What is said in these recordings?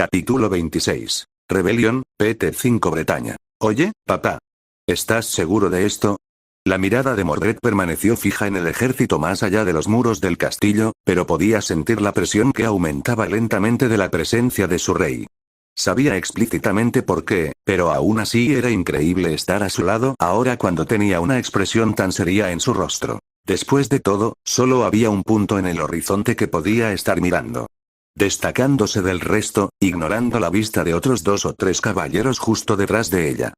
Capítulo 26. Rebelión, PT5 Bretaña. Oye, papá. ¿Estás seguro de esto? La mirada de Mordred permaneció fija en el ejército más allá de los muros del castillo, pero podía sentir la presión que aumentaba lentamente de la presencia de su rey. Sabía explícitamente por qué, pero aún así era increíble estar a su lado ahora cuando tenía una expresión tan seria en su rostro. Después de todo, solo había un punto en el horizonte que podía estar mirando. Destacándose del resto, ignorando la vista de otros 2 o 3 caballeros justo detrás de ella.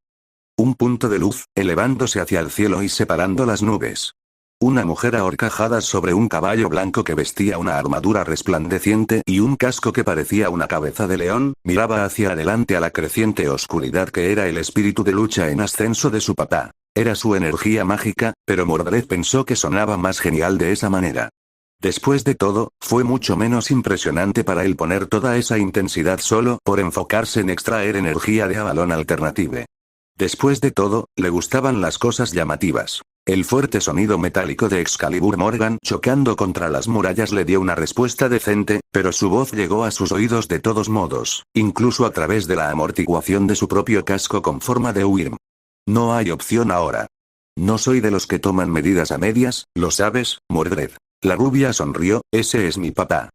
Un punto de luz, elevándose hacia el cielo y separando las nubes. Una mujer ahorcajada sobre un caballo blanco que vestía una armadura resplandeciente y un casco que parecía una cabeza de león, miraba hacia adelante a la creciente oscuridad que era el espíritu de lucha en ascenso de su papá. Era su energía mágica, pero Mordred pensó que sonaba más genial de esa manera. Después de todo, fue mucho menos impresionante para él poner toda esa intensidad solo por enfocarse en extraer energía de Avalon Alternative. Después de todo, le gustaban las cosas llamativas. El fuerte sonido metálico de Excalibur Morgan chocando contra las murallas le dio una respuesta decente, pero su voz llegó a sus oídos de todos modos, incluso a través de la amortiguación de su propio casco con forma de Wyrm. No hay opción ahora. No soy de los que toman medidas a medias, lo sabes, Mordred. La rubia sonrió, ese es mi papá.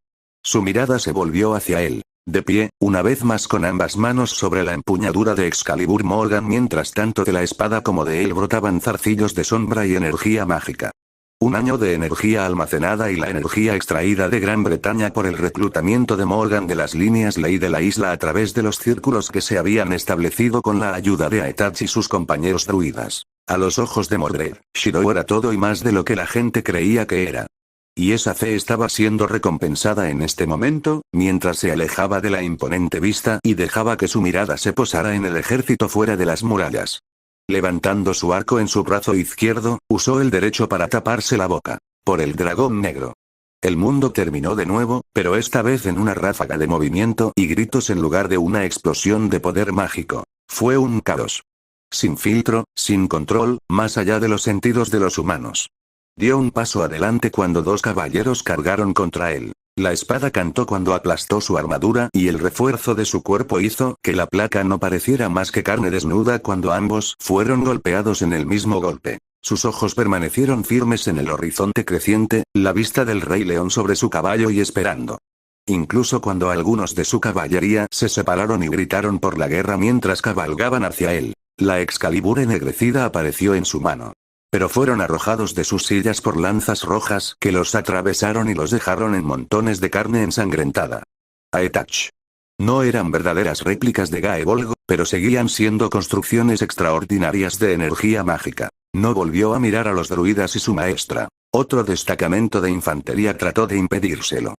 Su mirada se volvió hacia él. De pie, una vez más con ambas manos sobre la empuñadura de Excalibur Morgan mientras tanto de la espada como de él brotaban zarcillos de sombra y energía mágica. Un año de energía almacenada y la energía extraída de Gran Bretaña por el reclutamiento de Morgan de las líneas ley de la isla a través de los círculos que se habían establecido con la ayuda de Aetach y sus compañeros druidas. A los ojos de Mordred, Shiro era todo y más de lo que la gente creía que era. Y esa fe estaba siendo recompensada en este momento, mientras se alejaba de la imponente vista y dejaba que su mirada se posara en el ejército fuera de las murallas. Levantando su arco en su brazo izquierdo, usó el derecho para taparse la boca. Por el dragón negro. El mundo terminó de nuevo, pero esta vez en una ráfaga de movimiento y gritos en lugar de una explosión de poder mágico. Fue un caos. Sin filtro, sin control, más allá de los sentidos de los humanos. Dio un paso adelante cuando 2 caballeros cargaron contra él. La espada cantó cuando aplastó su armadura y el refuerzo de su cuerpo hizo que la placa no pareciera más que carne desnuda cuando ambos fueron golpeados en el mismo golpe. Sus ojos permanecieron firmes en el horizonte creciente, la vista del Rey León sobre su caballo y esperando. Incluso cuando algunos de su caballería se separaron y gritaron por la guerra mientras cabalgaban hacia él, la Excalibur ennegrecida apareció en su mano. Pero fueron arrojados de sus sillas por lanzas rojas que los atravesaron y los dejaron en montones de carne ensangrentada. Aetach. No eran verdaderas réplicas de Gaebolg, pero seguían siendo construcciones extraordinarias de energía mágica. No volvió a mirar a los druidas y su maestra. Otro destacamento de infantería trató de impedírselo.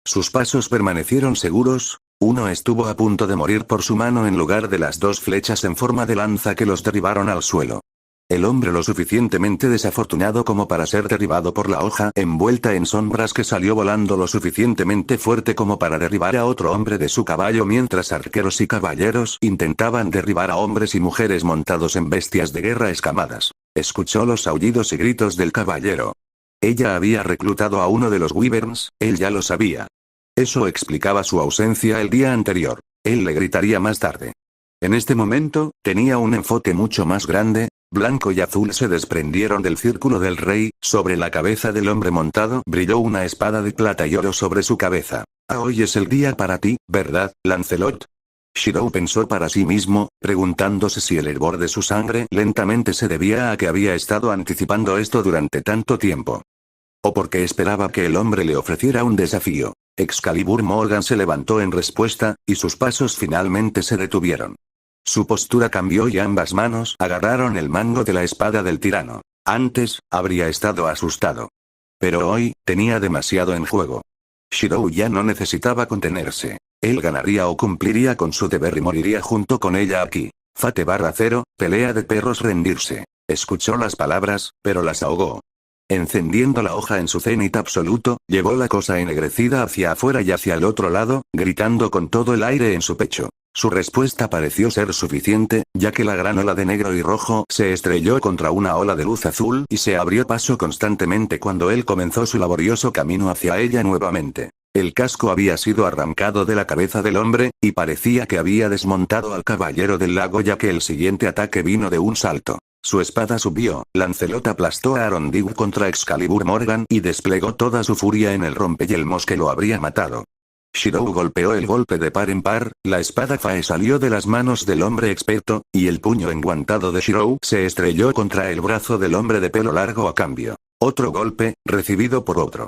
Sus pasos permanecieron seguros, uno estuvo a punto de morir por su mano en lugar de las 2 flechas en forma de lanza que los derribaron al suelo. El hombre lo suficientemente desafortunado como para ser derribado por la hoja envuelta en sombras que salió volando lo suficientemente fuerte como para derribar a otro hombre de su caballo mientras arqueros y caballeros intentaban derribar a hombres y mujeres montados en bestias de guerra escamadas. Escuchó los aullidos y gritos del caballero. Ella había reclutado a uno de los Wyverns, él ya lo sabía. Eso explicaba su ausencia el día anterior. Él le gritaría más tarde. En este momento, tenía un enfoque mucho más grande. Blanco y azul se desprendieron del círculo del rey, sobre la cabeza del hombre montado brilló una espada de plata y oro sobre su cabeza. Hoy es el día para ti, ¿verdad, Lancelot? Shiro pensó para sí mismo, preguntándose si el hervor de su sangre lentamente se debía a que había estado anticipando esto durante tanto tiempo. O porque esperaba que el hombre le ofreciera un desafío. Excalibur Morgan se levantó en respuesta, y sus pasos finalmente se detuvieron. Su postura cambió y ambas manos agarraron el mango de la espada del tirano. Antes, habría estado asustado. Pero hoy, tenía demasiado en juego. Shiro ya no necesitaba contenerse. Él ganaría o cumpliría con su deber y moriría junto con ella aquí. Fate/0, pelea de perros rendirse. Escuchó las palabras, pero las ahogó. Encendiendo la hoja en su cenit absoluto, llevó la cosa ennegrecida hacia afuera y hacia el otro lado, gritando con todo el aire en su pecho. Su respuesta pareció ser suficiente, ya que la gran ola de negro y rojo se estrelló contra una ola de luz azul y se abrió paso constantemente cuando él comenzó su laborioso camino hacia ella nuevamente. El casco había sido arrancado de la cabeza del hombre, y parecía que había desmontado al caballero del lago ya que el siguiente ataque vino de un salto. Su espada subió, Lancelot aplastó a Arondigue contra Excalibur Morgan y desplegó toda su furia en el rompeyelmos que lo habría matado. Shirou golpeó el golpe de par en par, la espada Fae salió de las manos del hombre experto, y el puño enguantado de Shirou se estrelló contra el brazo del hombre de pelo largo a cambio. Otro golpe, recibido por otro.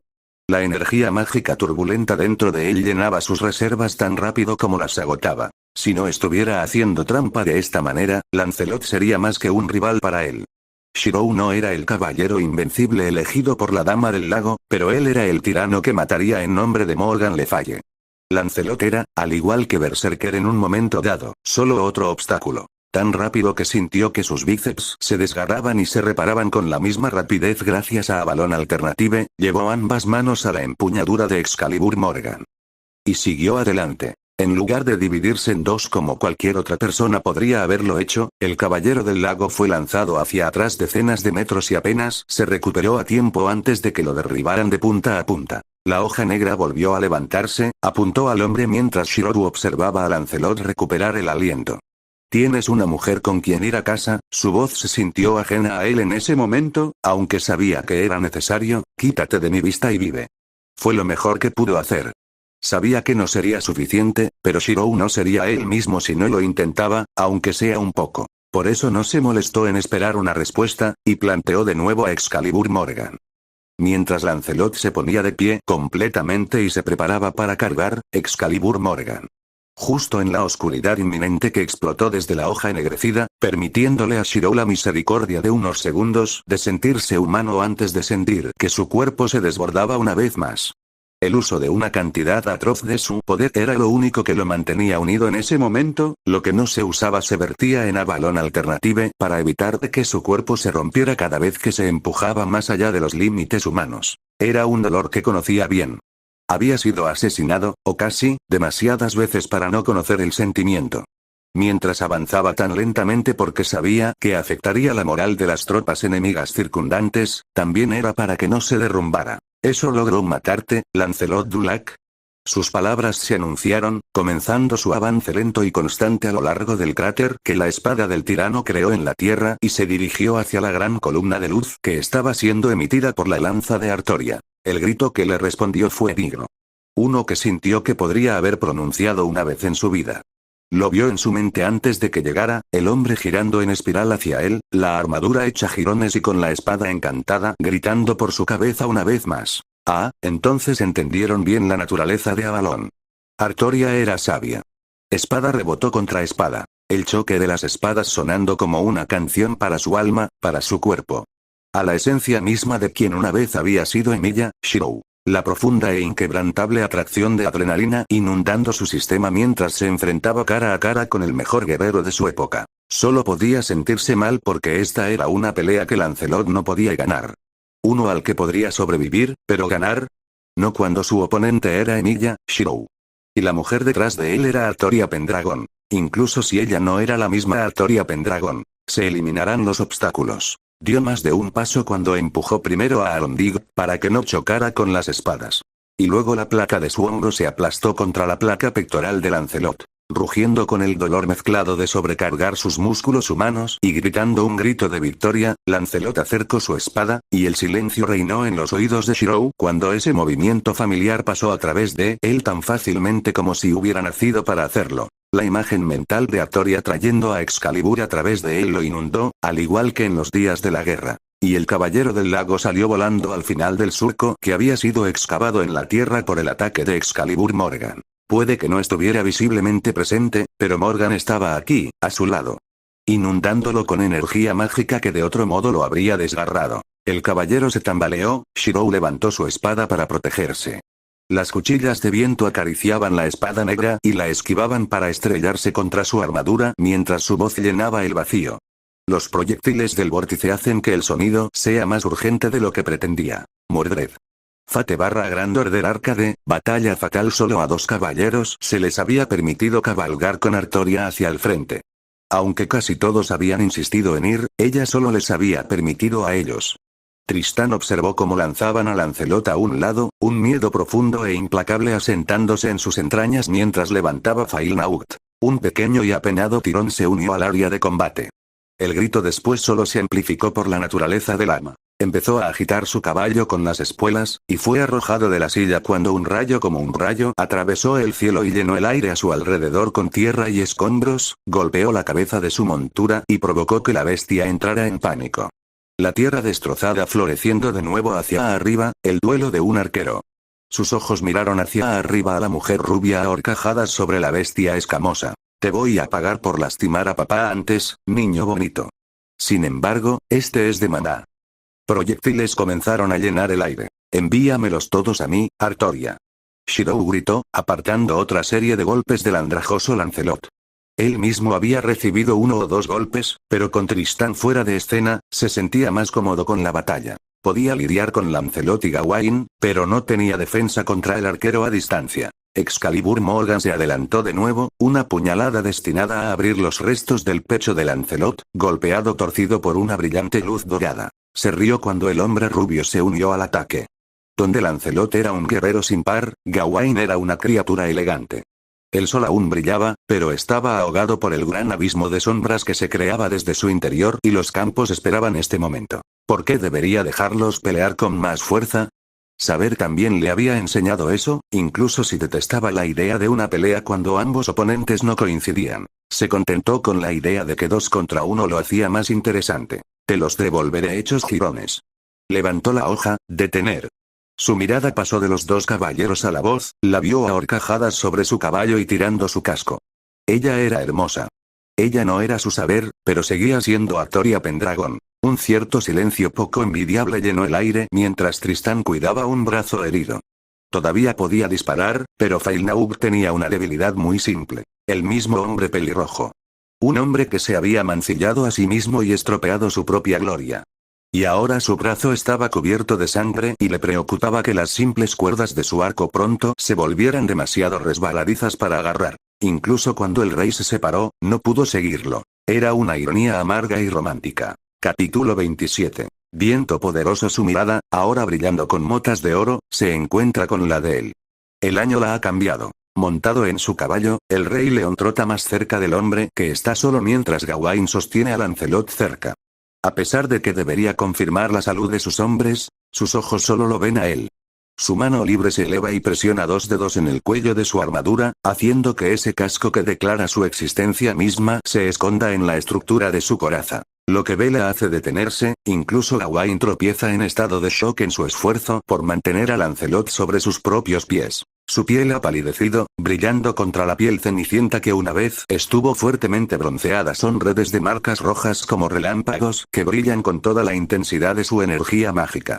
La energía mágica turbulenta dentro de él llenaba sus reservas tan rápido como las agotaba. Si no estuviera haciendo trampa de esta manera, Lancelot sería más que un rival para él. Shirou no era el caballero invencible elegido por la Dama del Lago, pero él era el tirano que mataría en nombre de Morgan Le Faye. Lancelot era, al igual que Berserker en un momento dado, solo otro obstáculo. Tan rápido que sintió que sus bíceps se desgarraban y se reparaban con la misma rapidez gracias a Avalon Alternative, llevó ambas manos a la empuñadura de Excalibur Morgan. Y siguió adelante. En lugar de dividirse en dos como cualquier otra persona podría haberlo hecho, el caballero del lago fue lanzado hacia atrás decenas de metros y apenas se recuperó a tiempo antes de que lo derribaran de punta a punta. La hoja negra volvió a levantarse, apuntó al hombre mientras Shirou observaba a Lancelot recuperar el aliento. ¿Tienes una mujer con quien ir a casa? Su voz se sintió ajena a él en ese momento, aunque sabía que era necesario. Quítate de mi vista y vive. Fue lo mejor que pudo hacer. Sabía que no sería suficiente, pero Shirou no sería él mismo si no lo intentaba, aunque sea un poco. Por eso no se molestó en esperar una respuesta, y planteó de nuevo a Excalibur Morgan. Mientras Lancelot se ponía de pie completamente y se preparaba para cargar, Excalibur Morgan. Justo en la oscuridad inminente que explotó desde la hoja ennegrecida, permitiéndole a Shirou la misericordia de unos segundos de sentirse humano antes de sentir que su cuerpo se desbordaba una vez más. El uso de una cantidad atroz de su poder era lo único que lo mantenía unido en ese momento, lo que no se usaba se vertía en Avalon Alternative para evitar de que su cuerpo se rompiera cada vez que se empujaba más allá de los límites humanos. Era un dolor que conocía bien. Había sido asesinado, o casi, demasiadas veces para no conocer el sentimiento. Mientras avanzaba tan lentamente porque sabía que afectaría la moral de las tropas enemigas circundantes, también era para que no se derrumbara. ¿Eso logró matarte, Lancelot du Lac? Sus palabras se anunciaron, comenzando su avance lento y constante a lo largo del cráter que la espada del tirano creó en la tierra y se dirigió hacia la gran columna de luz que estaba siendo emitida por la lanza de Artoria. El grito que le respondió fue digno. Uno que sintió que podría haber pronunciado una vez en su vida. Lo vio en su mente antes de que llegara, el hombre girando en espiral hacia él, la armadura hecha jirones y con la espada encantada gritando por su cabeza una vez más. Ah, entonces entendieron bien la naturaleza de Avalon. Artoria era sabia. Espada rebotó contra espada. El choque de las espadas sonando como una canción para su alma, para su cuerpo. A la esencia misma de quien una vez había sido Emilia, Shirou. La profunda e inquebrantable atracción de adrenalina inundando su sistema mientras se enfrentaba cara a cara con el mejor guerrero de su época. Solo podía sentirse mal porque esta era una pelea que Lancelot no podía ganar. Uno al que podría sobrevivir, pero ganar. No cuando su oponente era Emilia, Shirou. Y la mujer detrás de él era Artoria Pendragon. Incluso si ella no era la misma Artoria Pendragon, se eliminarán los obstáculos. Dio más de un paso cuando empujó primero a Arondigue, para que no chocara con las espadas. Y luego la placa de su hombro se aplastó contra la placa pectoral de Lancelot. Rugiendo con el dolor mezclado de sobrecargar sus músculos humanos y gritando un grito de victoria, Lancelot acercó su espada, y el silencio reinó en los oídos de Shirou cuando ese movimiento familiar pasó a través de él tan fácilmente como si hubiera nacido para hacerlo. La imagen mental de Artoria trayendo a Excalibur a través de él lo inundó, al igual que en los días de la guerra. Y el caballero del lago salió volando al final del surco que había sido excavado en la tierra por el ataque de Excalibur Morgan. Puede que no estuviera visiblemente presente, pero Morgan estaba aquí, a su lado. Inundándolo con energía mágica que de otro modo lo habría desgarrado. El caballero se tambaleó, Shirou levantó su espada para protegerse. Las cuchillas de viento acariciaban la espada negra y la esquivaban para estrellarse contra su armadura mientras su voz llenaba el vacío. Los proyectiles del vórtice hacen que el sonido sea más urgente de lo que pretendía. Mordred. Fate barra Grand Order Arcade, batalla fatal. Solo a 2 caballeros se les había permitido cabalgar con Artoria hacia el frente. Aunque casi todos habían insistido en ir, ella solo les había permitido a ellos. Tristán observó cómo lanzaban a Lancelot a un lado, un miedo profundo e implacable asentándose en sus entrañas mientras levantaba Failnaut. Un pequeño y apenado tirón se unió al área de combate. El grito después solo se amplificó por la naturaleza del ama. Empezó a agitar su caballo con las espuelas, y fue arrojado de la silla cuando un rayo como un rayo atravesó el cielo y llenó el aire a su alrededor con tierra y escombros, golpeó la cabeza de su montura y provocó que la bestia entrara en pánico. La tierra destrozada floreciendo de nuevo hacia arriba, el duelo de un arquero. Sus ojos miraron hacia arriba a la mujer rubia a horcajadas sobre la bestia escamosa. Te voy a pagar por lastimar a papá antes, niño bonito. Sin embargo, este es de maná. Proyectiles comenzaron a llenar el aire. Envíamelos todos a mí, Artoria. Shirou gritó, apartando otra serie de golpes del andrajoso Lancelot. Él mismo había recibido 1 o 2 golpes, pero con Tristán fuera de escena, se sentía más cómodo con la batalla. Podía lidiar con Lancelot y Gawain, pero no tenía defensa contra el arquero a distancia. Excalibur Morgan se adelantó de nuevo, una puñalada destinada a abrir los restos del pecho de Lancelot, golpeado torcido por una brillante luz dorada. Se rió cuando el hombre rubio se unió al ataque. Donde Lancelot era un guerrero sin par, Gawain era una criatura elegante. El sol aún brillaba, pero estaba ahogado por el gran abismo de sombras que se creaba desde su interior y los campos esperaban este momento. ¿Por qué debería dejarlos pelear con más fuerza? Saber también le había enseñado eso, incluso si detestaba la idea de una pelea cuando ambos oponentes no coincidían. Se contentó con la idea de que 2 contra 1 lo hacía más interesante. Te los devolveré hechos jirones. Levantó la hoja, detener. Su mirada pasó de los 2 caballeros a la voz, la vio a horcajadas sobre su caballo y tirando su casco. Ella era hermosa. Ella no era su saber, pero seguía siendo Artoria Pendragon. Un cierto silencio poco envidiable llenó el aire mientras Tristán cuidaba un brazo herido. Todavía podía disparar, pero Failnaug tenía una debilidad muy simple. El mismo hombre pelirrojo. Un hombre que se había mancillado a sí mismo y estropeado su propia gloria. Y ahora su brazo estaba cubierto de sangre y le preocupaba que las simples cuerdas de su arco pronto se volvieran demasiado resbaladizas para agarrar. Incluso cuando el rey se separó, no pudo seguirlo. Era una ironía amarga y romántica. Capítulo 27. Viento poderoso. Su mirada, ahora brillando con motas de oro, se encuentra con la de él. El año la ha cambiado. Montado en su caballo, el rey león trota más cerca del hombre que está solo mientras Gawain sostiene a Lancelot cerca. A pesar de que debería confirmar la salud de sus hombres, sus ojos solo lo ven a él. Su mano libre se eleva y presiona 2 dedos en el cuello de su armadura, haciendo que ese casco que declara su existencia misma se esconda en la estructura de su coraza. Lo que ve la hace detenerse, incluso Gawain tropieza en estado de shock en su esfuerzo por mantener a Lancelot sobre sus propios pies. Su piel ha palidecido, brillando contra la piel cenicienta que una vez estuvo fuertemente bronceada. Son redes de marcas rojas como relámpagos que brillan con toda la intensidad de su energía mágica.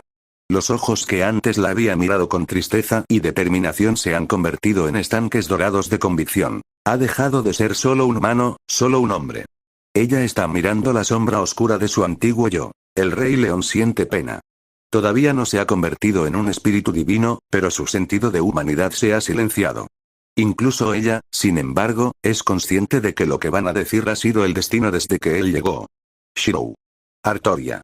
Los ojos que antes la había mirado con tristeza y determinación se han convertido en estanques dorados de convicción. Ha dejado de ser solo un humano, solo un hombre. Ella está mirando la sombra oscura de su antiguo yo. El rey león siente pena. Todavía no se ha convertido en un espíritu divino, pero su sentido de humanidad se ha silenciado. Incluso ella, sin embargo, es consciente de que lo que van a decir ha sido el destino desde que él llegó. Shirou. Artoria.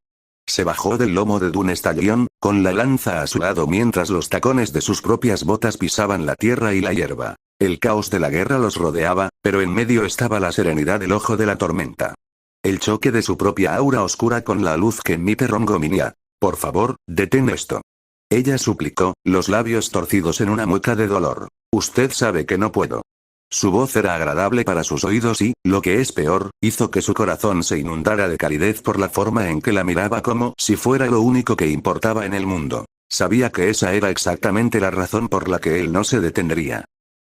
Se bajó del lomo de Dun Stallion, con la lanza a su lado mientras los tacones de sus propias botas pisaban la tierra y la hierba. El caos de la guerra los rodeaba, pero en medio estaba la serenidad del ojo de la tormenta. El choque de su propia aura oscura con la luz que emite Rongominia. Por favor, detén esto. Ella suplicó, los labios torcidos en una mueca de dolor. Usted sabe que no puedo. Su voz era agradable para sus oídos y, lo que es peor, hizo que su corazón se inundara de calidez por la forma en que la miraba como si fuera lo único que importaba en el mundo. Sabía que esa era exactamente la razón por la que él no se detendría.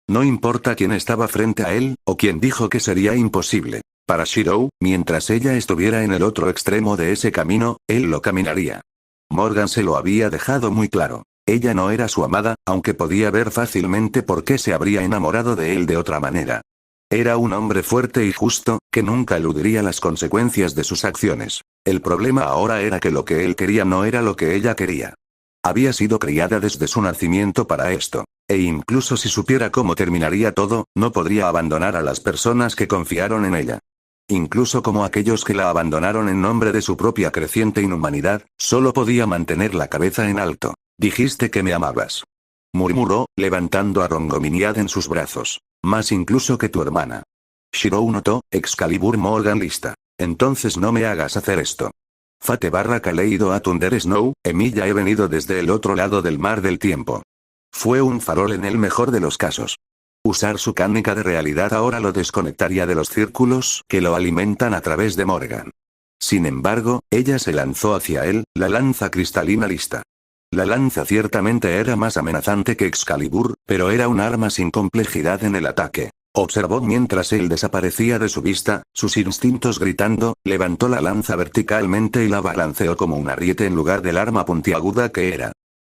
No importa quién estaba frente a él, o quién dijo que sería imposible. Para Shirou, mientras ella estuviera en el otro extremo de ese camino, él lo caminaría. Morgan se lo había dejado muy claro. Ella no era su amada, aunque podía ver fácilmente por qué se habría enamorado de él de otra manera. Era un hombre fuerte y justo, que nunca eludiría las consecuencias de sus acciones. El problema ahora era que lo que él quería no era lo que ella quería. Había sido criada desde su nacimiento para esto. E incluso si supiera cómo terminaría todo, no podría abandonar a las personas que confiaron en ella. Incluso como aquellos que la abandonaron en nombre de su propia creciente inhumanidad, solo podía mantener la cabeza en alto. Dijiste que me amabas. Murmuró, levantando a Rongominiad en sus brazos. Más incluso que tu hermana. Shirou notó, Excalibur Morgan lista. Entonces no me hagas hacer esto. Fate barra Kaleido a Thunder Snow, Emilia he venido desde el otro lado del mar del tiempo. Fue un farol en el mejor de los casos. Usar su cánica de realidad ahora lo desconectaría de los círculos que lo alimentan a través de Morgan. Sin embargo, ella se lanzó hacia él, la lanza cristalina lista. La lanza ciertamente era más amenazante que Excalibur, pero era un arma sin complejidad en el ataque. Observó mientras él desaparecía de su vista, sus instintos gritando, levantó la lanza verticalmente y la balanceó como un ariete en lugar del arma puntiaguda que era.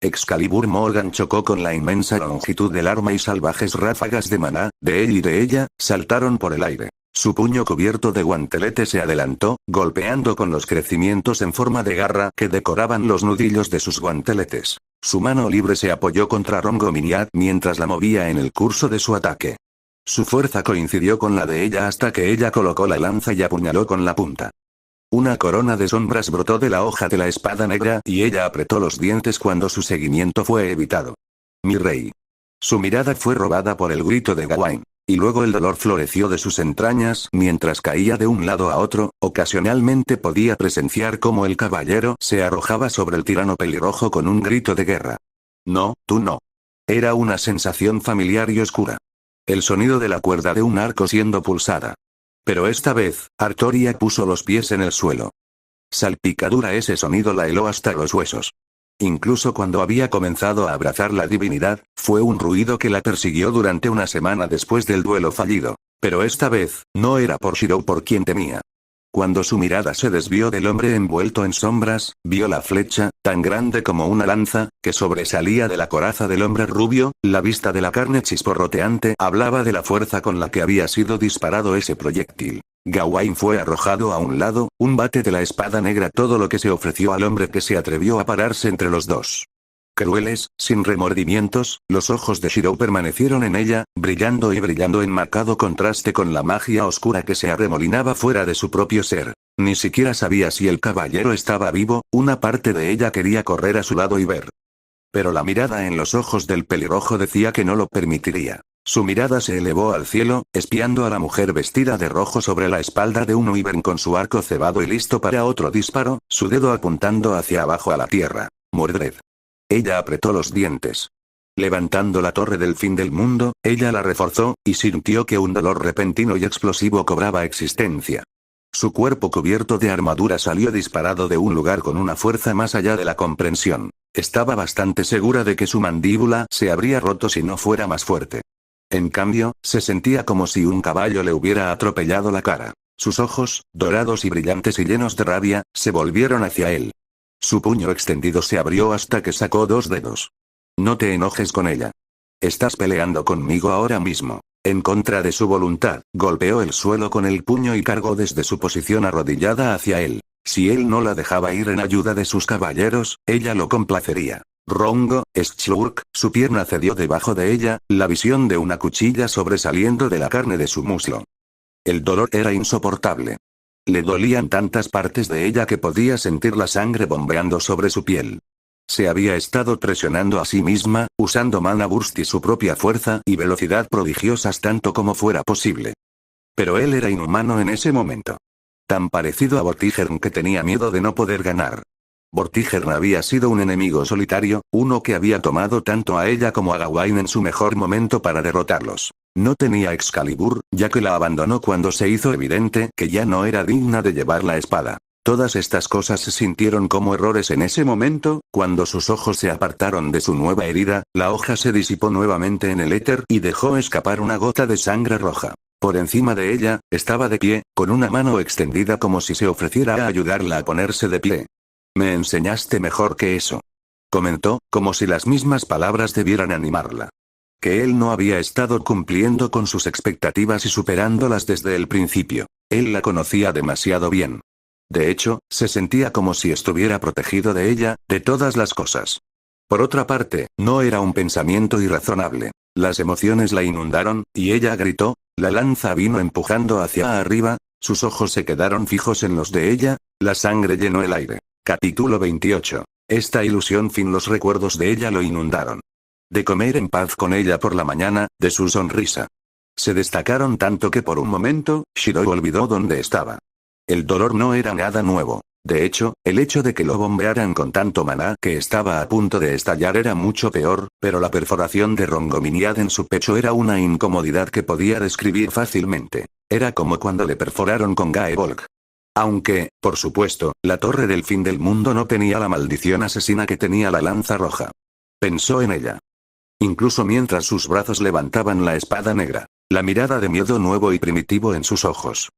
Excalibur Morgan chocó con la inmensa longitud del arma y salvajes ráfagas de maná, de él y de ella, saltaron por el aire. Su puño cubierto de guantelete se adelantó, golpeando con los crecimientos en forma de garra que decoraban los nudillos de sus guanteletes. Su mano libre se apoyó contra Rongominiad mientras la movía en el curso de su ataque. Su fuerza coincidió con la de ella hasta que ella colocó la lanza y apuñaló con la punta. Una corona de sombras brotó de la hoja de la espada negra y ella apretó los dientes cuando su seguimiento fue evitado. Mi rey. Su mirada fue robada por el grito de Gawain. Y luego el dolor floreció de sus entrañas mientras caía de un lado a otro, ocasionalmente podía presenciar cómo el caballero se arrojaba sobre el tirano pelirrojo con un grito de guerra. No, tú no. Era una sensación familiar y oscura. El sonido de la cuerda de un arco siendo pulsada. Pero esta vez, Artoria puso los pies en el suelo. Salpicadura, ese sonido la heló hasta los huesos. Incluso cuando había comenzado a abrazar la divinidad, fue un ruido que la persiguió durante una semana después del duelo fallido. Pero esta vez, no era por Shirou por quien temía. Cuando su mirada se desvió del hombre envuelto en sombras, vio la flecha, tan grande como una lanza, que sobresalía de la coraza del hombre rubio, la vista de la carne chisporroteante hablaba de la fuerza con la que había sido disparado ese proyectil. Gawain fue arrojado a un lado, un bate de la espada negra, todo lo que se ofreció al hombre que se atrevió a pararse entre los dos. Crueles, sin remordimientos, los ojos de Shirou permanecieron en ella, brillando y brillando en marcado contraste con la magia oscura que se arremolinaba fuera de su propio ser. Ni siquiera sabía si el caballero estaba vivo, una parte de ella quería correr a su lado y ver. Pero la mirada en los ojos del pelirrojo decía que no lo permitiría. Su mirada se elevó al cielo, espiando a la mujer vestida de rojo sobre la espalda de un wyvern con su arco cebado y listo para otro disparo, su dedo apuntando hacia abajo a la tierra. Mordred. Ella apretó los dientes. Levantando la torre del fin del mundo, ella la reforzó, y sintió que un dolor repentino y explosivo cobraba existencia. Su cuerpo cubierto de armadura salió disparado de un lugar con una fuerza más allá de la comprensión. Estaba bastante segura de que su mandíbula se habría roto si no fuera más fuerte. En cambio, se sentía como si un caballo le hubiera atropellado la cara. Sus ojos, dorados y brillantes y llenos de rabia, se volvieron hacia él. Su puño extendido se abrió hasta que sacó 2 dedos. No te enojes con ella. Estás peleando conmigo ahora mismo. En contra de su voluntad, golpeó el suelo con el puño y cargó desde su posición arrodillada hacia él. Si él no la dejaba ir en ayuda de sus caballeros, ella lo complacería. Rongo, Schurk, su pierna cedió debajo de ella, la visión de una cuchilla sobresaliendo de la carne de su muslo. El dolor era insoportable. Le dolían tantas partes de ella que podía sentir la sangre bombeando sobre su piel. Se había estado presionando a sí misma, usando Mana Burst y su propia fuerza y velocidad prodigiosas tanto como fuera posible. Pero él era inhumano en ese momento. Tan parecido a Vortigern que tenía miedo de no poder ganar. Vortigern había sido un enemigo solitario, uno que había tomado tanto a ella como a Gawain en su mejor momento para derrotarlos. No tenía Excalibur, ya que la abandonó cuando se hizo evidente que ya no era digna de llevar la espada. Todas estas cosas se sintieron como errores en ese momento, cuando sus ojos se apartaron de su nueva herida, la hoja se disipó nuevamente en el éter y dejó escapar una gota de sangre roja. Por encima de ella, estaba de pie, con una mano extendida como si se ofreciera a ayudarla a ponerse de pie. Me enseñaste mejor que eso. Comentó, como si las mismas palabras debieran animarla. Que él no había estado cumpliendo con sus expectativas y superándolas desde el principio. Él la conocía demasiado bien. De hecho, se sentía como si estuviera protegido de ella, de todas las cosas. Por otra parte, no era un pensamiento irrazonable. Las emociones la inundaron, y ella gritó, la lanza vino empujando hacia arriba, sus ojos se quedaron fijos en los de ella, la sangre llenó el aire. Capítulo 28. Esta ilusión los recuerdos de ella lo inundaron. De comer en paz con ella por la mañana, de su sonrisa. Se destacaron tanto que por un momento, Shiro olvidó dónde estaba. El dolor no era nada nuevo. De hecho, el hecho de que lo bombearan con tanto maná que estaba a punto de estallar era mucho peor, pero la perforación de Rongominiad en su pecho era una incomodidad que podía describir fácilmente. Era como cuando le perforaron con Gaebolg. Aunque, por supuesto, la torre del fin del mundo no tenía la maldición asesina que tenía la lanza roja. Pensó en ella. Incluso mientras sus brazos levantaban la espada negra, la mirada de miedo nuevo y primitivo en sus ojos.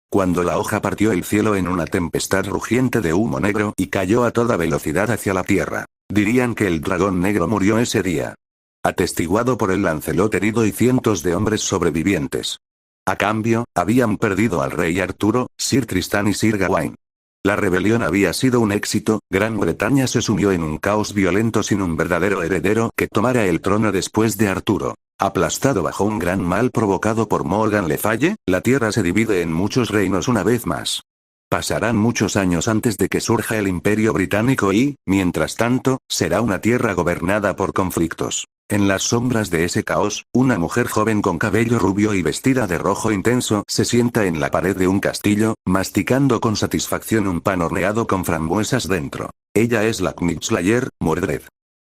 Cuando la hoja partió el cielo en una tempestad rugiente de humo negro y cayó a toda velocidad hacia la tierra, dirían que el dragón negro murió ese día. Atestiguado por el Lancelot herido y cientos de hombres sobrevivientes. A cambio, habían perdido al rey Arturo, Sir Tristán y Sir Gawain. La rebelión había sido un éxito, Gran Bretaña se sumió en un caos violento sin un verdadero heredero que tomara el trono después de Arturo. Aplastado bajo un gran mal provocado por Morgan Le Falle, la tierra se divide en muchos reinos una vez más. Pasarán muchos años antes de que surja el Imperio Británico y, mientras tanto, será una tierra gobernada por conflictos. En las sombras de ese caos, una mujer joven con cabello rubio y vestida de rojo intenso se sienta en la pared de un castillo, masticando con satisfacción un pan horneado con frambuesas dentro. Ella es la Knightlslayer, Mordred.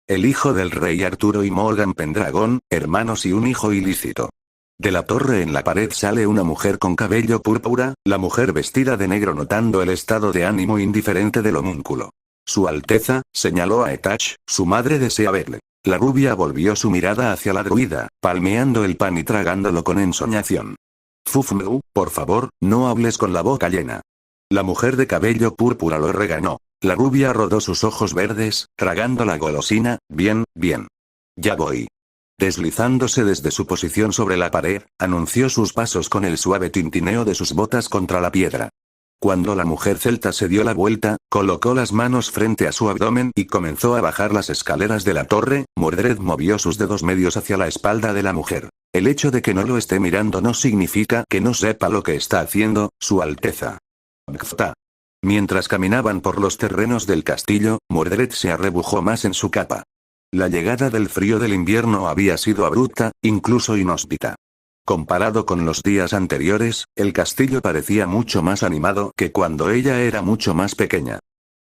El hijo del rey Arturo y Morgan Pendragon, hermanos y un hijo ilícito. De la torre en la pared sale una mujer con cabello púrpura, la mujer vestida de negro notando el estado de ánimo indiferente del homúnculo. Su Alteza, señaló a Etach, su madre desea verle. La rubia volvió su mirada hacia la druida, palmeando el pan y tragándolo con ensoñación. Fufmeu, por favor, no hables con la boca llena. La mujer de cabello púrpura lo regañó. La rubia rodó sus ojos verdes, tragando la golosina, bien, bien. Ya voy. Deslizándose desde su posición sobre la pared, anunció sus pasos con el suave tintineo de sus botas contra la piedra. Cuando la mujer celta se dio la vuelta, colocó las manos frente a su abdomen y comenzó a bajar las escaleras de la torre, Mordred movió sus dedos medios hacia la espalda de la mujer. El hecho de que no lo esté mirando no significa que no sepa lo que está haciendo, Su Alteza. Gfta. Mientras caminaban por los terrenos del castillo, Mordred se arrebujó más en su capa. La llegada del frío del invierno había sido abrupta, incluso inhóspita. Comparado con los días anteriores, el castillo parecía mucho más animado que cuando ella era mucho más pequeña.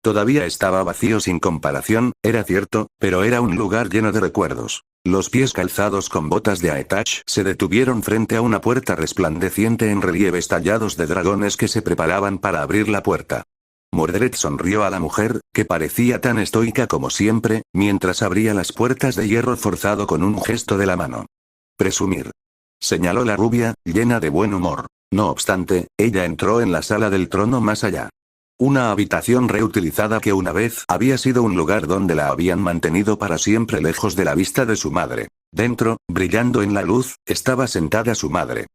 Todavía estaba vacío sin comparación, era cierto, pero era un lugar lleno de recuerdos. Los pies calzados con botas de Aetach se detuvieron frente a una puerta resplandeciente en relieves tallados de dragones que se preparaban para abrir la puerta. Mordred sonrió a la mujer, que parecía tan estoica como siempre, mientras abría las puertas de hierro forzado con un gesto de la mano. Presumir. Señaló la rubia, llena de buen humor. No obstante, ella entró en la sala del trono más allá. Una habitación reutilizada que una vez había sido un lugar donde la habían mantenido para siempre lejos de la vista de su madre. Dentro, brillando en la luz, estaba sentada su madre.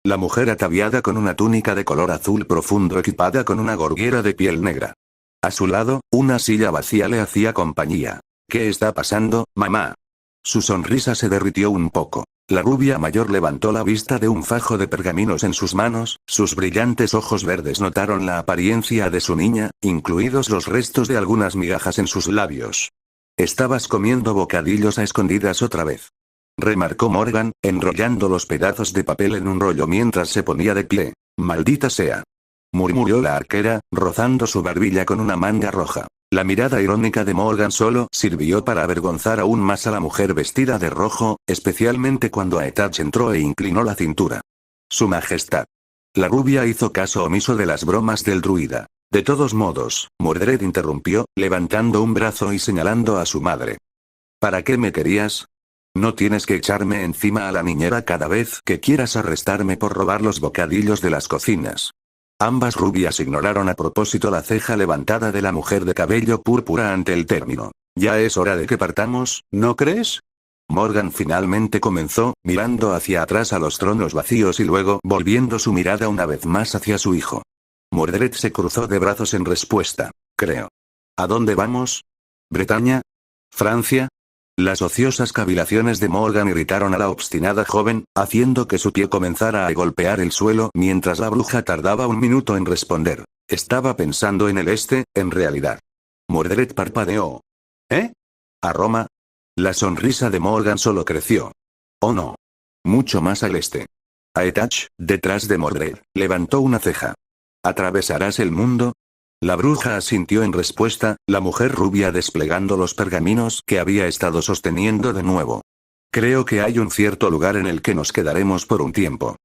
La mujer ataviada con una túnica de color azul profundo equipada con una gorguera de piel negra. A su lado, una silla vacía le hacía compañía. ¿Qué está pasando, mamá? Su sonrisa se derritió un poco. La rubia mayor levantó la vista de un fajo de pergaminos en sus manos, sus brillantes ojos verdes notaron la apariencia de su niña, incluidos los restos de algunas migajas en sus labios. Estabas comiendo bocadillos a escondidas otra vez. Remarcó Morgan, enrollando los pedazos de papel en un rollo mientras se ponía de pie. Maldita sea. Murmuró la arquera, rozando su barbilla con una manga roja. La mirada irónica de Morgan solo sirvió para avergonzar aún más a la mujer vestida de rojo, especialmente cuando Aetach entró e inclinó la cintura. Su Majestad. La rubia hizo caso omiso de las bromas del druida. De todos modos, Mordred interrumpió, levantando un brazo y señalando a su madre. ¿Para qué me querías? No tienes que echarme encima a la niñera cada vez que quieras arrestarme por robar los bocadillos de las cocinas. Ambas rubias ignoraron a propósito la ceja levantada de la mujer de cabello púrpura ante el término. Ya es hora de que partamos, ¿no crees? Morgan finalmente comenzó, mirando hacia atrás a los tronos vacíos y luego volviendo su mirada una vez más hacia su hijo. Mordred se cruzó de brazos en respuesta. Creo. ¿A dónde vamos? ¿Bretaña? Francia. Las ociosas cavilaciones de Morgan irritaron a la obstinada joven, haciendo que su pie comenzara a golpear el suelo mientras la bruja tardaba un minuto en responder. Estaba pensando en el este, en realidad. Mordred parpadeó. ¿Eh? ¿A Roma? La sonrisa de Morgan solo creció. Oh no. Mucho más al este. Aetach, detrás de Mordred, levantó una ceja. ¿Atravesarás el mundo? La bruja asintió en respuesta, la mujer rubia desplegando los pergaminos que había estado sosteniendo de nuevo. Creo que hay un cierto lugar en el que nos quedaremos por un tiempo.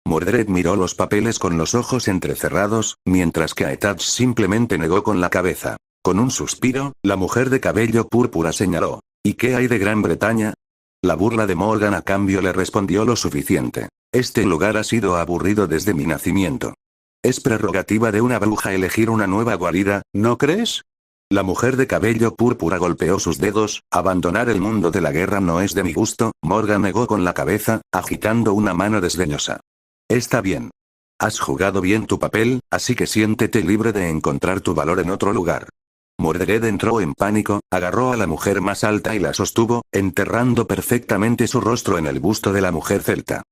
Mordred miró los papeles con los ojos entrecerrados, mientras que Aetach simplemente negó con la cabeza. Con un suspiro, la mujer de cabello púrpura señaló. ¿Y qué hay de Gran Bretaña? La burla de Morgan a cambio le respondió lo suficiente. Este lugar ha sido aburrido desde mi nacimiento. Es prerrogativa de una bruja elegir una nueva guarida, ¿no crees? La mujer de cabello púrpura golpeó sus dedos. Abandonar el mundo de la guerra no es de mi gusto. Morgan negó con la cabeza, agitando una mano desdeñosa. Está bien. Has jugado bien tu papel, así que siéntete libre de encontrar tu valor en otro lugar. Mordred entró en pánico, agarró a la mujer más alta y la sostuvo, enterrando perfectamente su rostro en el busto de la mujer celta.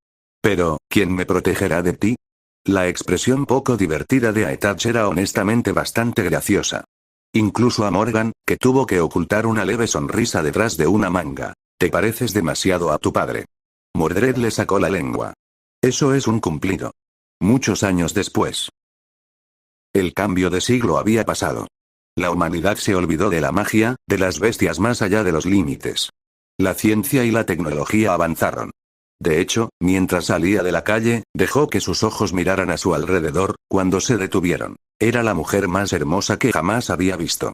Pero, ¿quién me protegerá de ti? La expresión poco divertida de Aetach era honestamente bastante graciosa. Incluso a Morgan, que tuvo que ocultar una leve sonrisa detrás de una manga. Te pareces demasiado a tu padre. Mordred le sacó la lengua. Eso es un cumplido. Muchos años después. El cambio de siglo había pasado. La humanidad se olvidó de la magia, de las bestias más allá de los límites. La ciencia y la tecnología avanzaron. De hecho, mientras salía de la calle, dejó que sus ojos miraran a su alrededor, cuando se detuvieron. Era la mujer más hermosa que jamás había visto.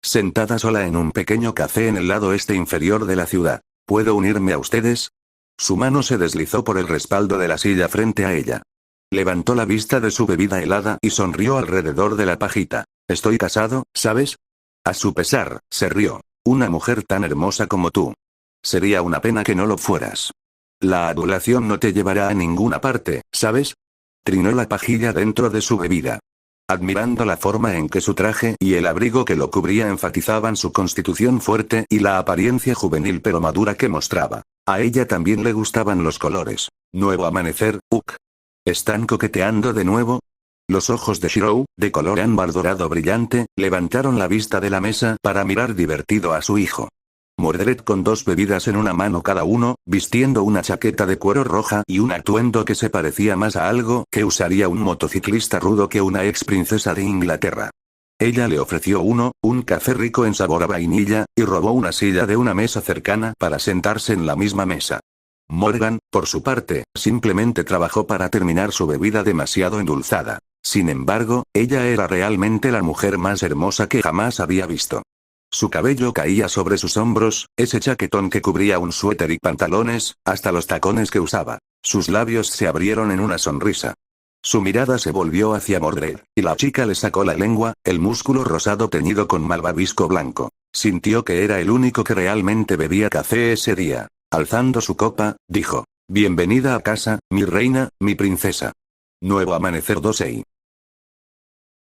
Sentada sola en un pequeño café en el lado este inferior de la ciudad. ¿Puedo unirme a ustedes? Su mano se deslizó por el respaldo de la silla frente a ella. Levantó la vista de su bebida helada y sonrió alrededor de la pajita. Estoy casado, ¿sabes? A su pesar, se rió. Una mujer tan hermosa como tú. Sería una pena que no lo fueras. La adulación no te llevará a ninguna parte, ¿sabes? Trinó la pajilla dentro de su bebida. Admirando la forma en que su traje y el abrigo que lo cubría enfatizaban su constitución fuerte y la apariencia juvenil pero madura que mostraba. A ella también le gustaban los colores. Nuevo amanecer, ¿Están coqueteando de nuevo? Los ojos de Shirou, de color ámbar dorado brillante, levantaron la vista de la mesa para mirar divertido a su hijo. Mordred con dos bebidas en una mano cada uno, vistiendo una chaqueta de cuero roja y un atuendo que se parecía más a algo que usaría un motociclista rudo que una ex princesa de Inglaterra. Ella le ofreció un café rico en sabor a vainilla, y robó una silla de una mesa cercana para sentarse en la misma mesa. Morgan, por su parte, simplemente trabajó para terminar su bebida demasiado endulzada. Sin embargo, ella era realmente la mujer más hermosa que jamás había visto. Su cabello caía sobre sus hombros, ese chaquetón que cubría un suéter y pantalones, hasta los tacones que usaba. Sus labios se abrieron en una sonrisa. Su mirada se volvió hacia Mordred, y la chica le sacó la lengua, el músculo rosado teñido con malvavisco blanco. Sintió que era el único que realmente bebía café ese día. Alzando su copa, dijo: Bienvenida a casa, mi reina, mi princesa. Nuevo amanecer 2.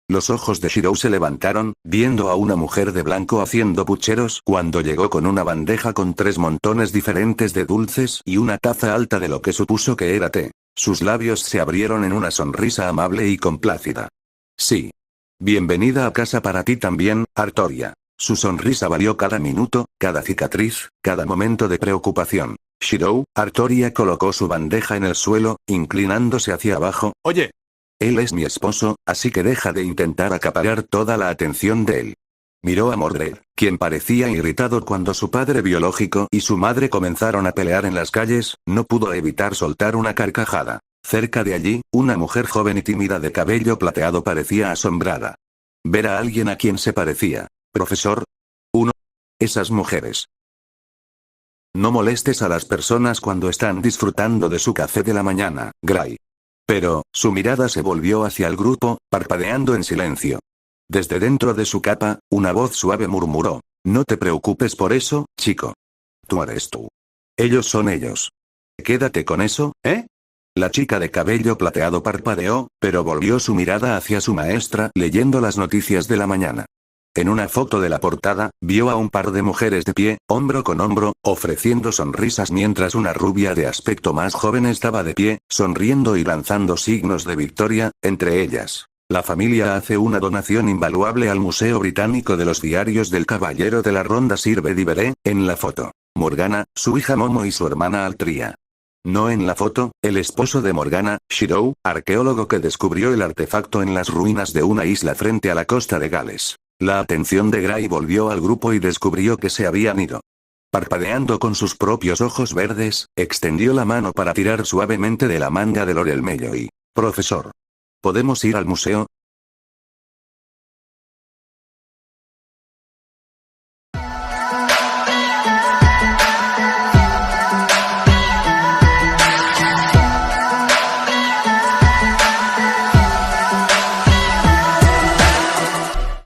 Los ojos de Shirou se levantaron, viendo a una mujer de blanco haciendo pucheros cuando llegó con una bandeja con 3 montones diferentes de dulces y una taza alta de lo que supuso que era té. Sus labios se abrieron en una sonrisa amable y complácida. Sí. Bienvenida a casa para ti también, Artoria. Su sonrisa valió cada minuto, cada cicatriz, cada momento de preocupación. Shirou, Artoria colocó su bandeja en el suelo, inclinándose hacia abajo. Oye. Él es mi esposo, así que deja de intentar acaparar toda la atención de él. Miró a Mordred, quien parecía irritado cuando su padre biológico y su madre comenzaron a pelear en las calles, no pudo evitar soltar una carcajada. Cerca de allí, una mujer joven y tímida de cabello plateado parecía asombrada. Ver a alguien a quien se parecía. Profesor. Esas mujeres. No molestes a las personas cuando están disfrutando de su café de la mañana, Gray. Pero, su mirada se volvió hacia el grupo, parpadeando en silencio. Desde dentro de su capa, una voz suave murmuró: No te preocupes por eso, chico. Tú eres tú. Ellos son ellos. Quédate con eso, ¿eh? La chica de cabello plateado parpadeó, pero volvió su mirada hacia su maestra leyendo las noticias de la mañana. En una foto de la portada, vio a un par de mujeres de pie, hombro con hombro, ofreciendo sonrisas mientras una rubia de aspecto más joven estaba de pie, sonriendo y lanzando signos de victoria, entre ellas. La familia hace una donación invaluable al Museo Británico de los Diarios del Caballero de la Ronda Sir Bedivere, en la foto. Morgana, su hija Momo y su hermana Altria. No en la foto, el esposo de Morgana, Shirou, arqueólogo que descubrió el artefacto en las ruinas de una isla frente a la costa de Gales. La atención de Gray volvió al grupo y descubrió que se habían ido. Parpadeando con sus propios ojos verdes, extendió la mano para tirar suavemente de la manga de Lorel Melloy. Profesor. ¿Podemos ir al museo?